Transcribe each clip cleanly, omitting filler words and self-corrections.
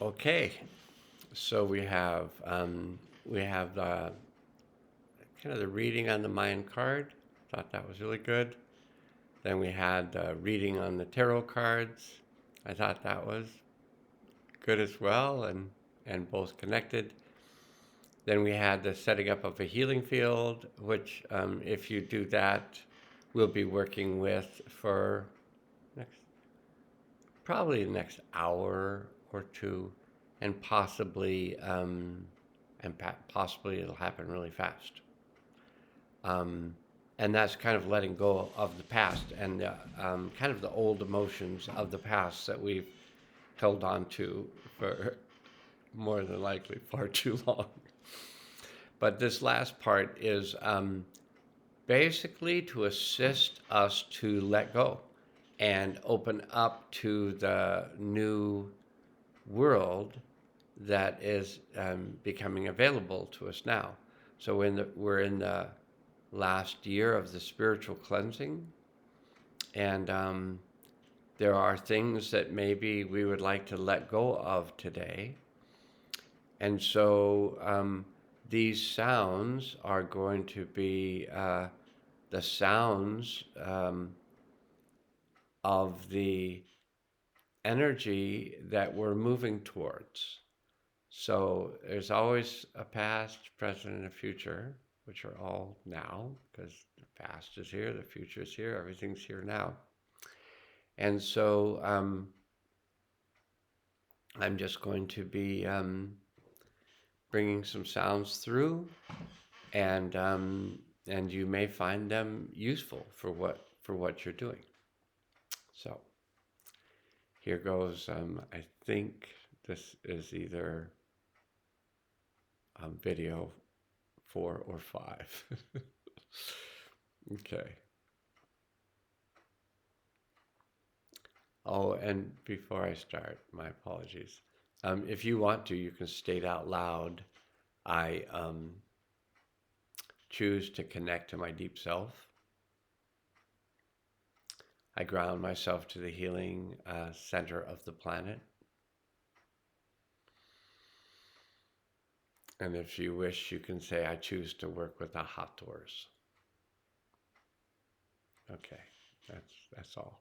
Okay, so we have the kind of the reading on the Mayan card. Thought that was really good. Then we had the reading on the tarot cards. I thought that was good as well, and both connected. Then we had the setting up of a healing field, which if you do that, we'll be working with for next probably the next hour or two, and possibly it'll happen really fast. Um, and that's kind of letting go of the past and kind of the old emotions of the past that we've held on to for more than likely far too long. But this last part is basically to assist us to let go and open up to the new world that is becoming available to us now. So we're in the last year of the spiritual cleansing, and there are things that maybe we would like to let go of today. And so these sounds are going to be the sounds of the energy that we're moving towards. So there's always a past, present, and a future, which are all now, because the past is here, the future is here, everything's here now. And so I'm just going to be bringing some sounds through, and you may find them useful for what you're doing. So here goes. I think this is either video 4 or 5. Okay. Oh, and before I start, my apologies. If you want to, you can state out loud, I choose to connect to my deep self. I ground myself to the healing center of the planet. And if you wish, you can say, I choose to work with the Hathors. Okay, that's all.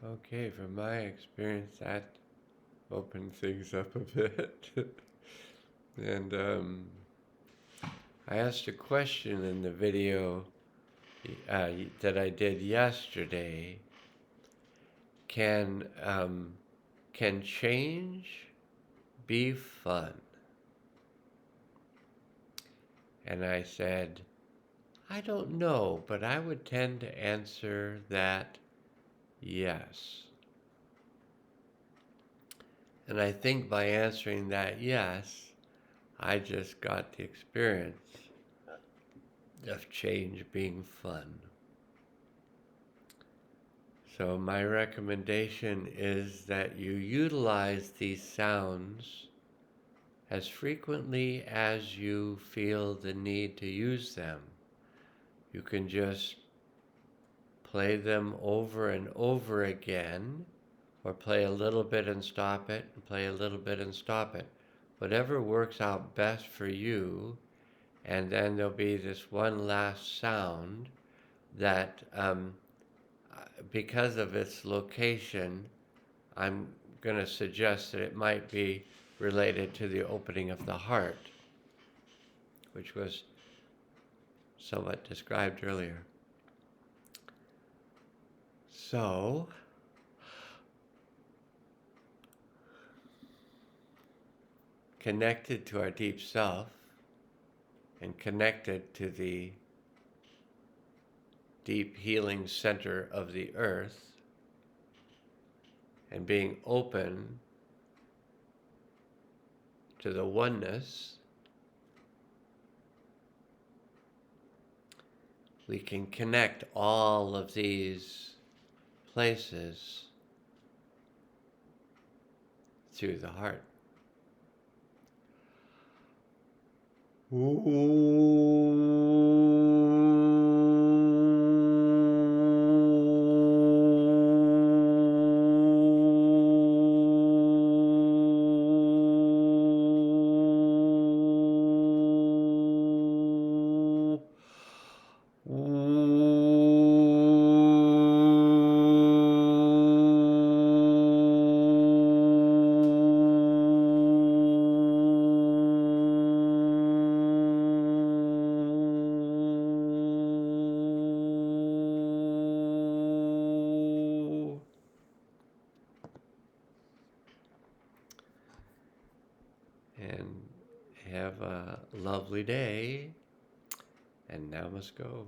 Okay, from my experience, that opened things up a bit. And I asked a question in the video that I did yesterday. Can change be fun? And I said, I don't know, but I would tend to answer that yes. And I think by answering that yes, I just got the experience of change being fun. So my recommendation is that you utilize these sounds as frequently as you feel the need to use them. You can just play them over and over again, or play a little bit and stop it, and play a little bit and stop it. Whatever works out best for you. And then there'll be this one last sound that, because of its location, I'm going to suggest that it might be related to the opening of the heart, which was somewhat described earlier. So, connected to our deep self and connected to the deep healing center of the earth, and being open to the oneness, we can connect all of these places through the heart. lovely day, and now must go.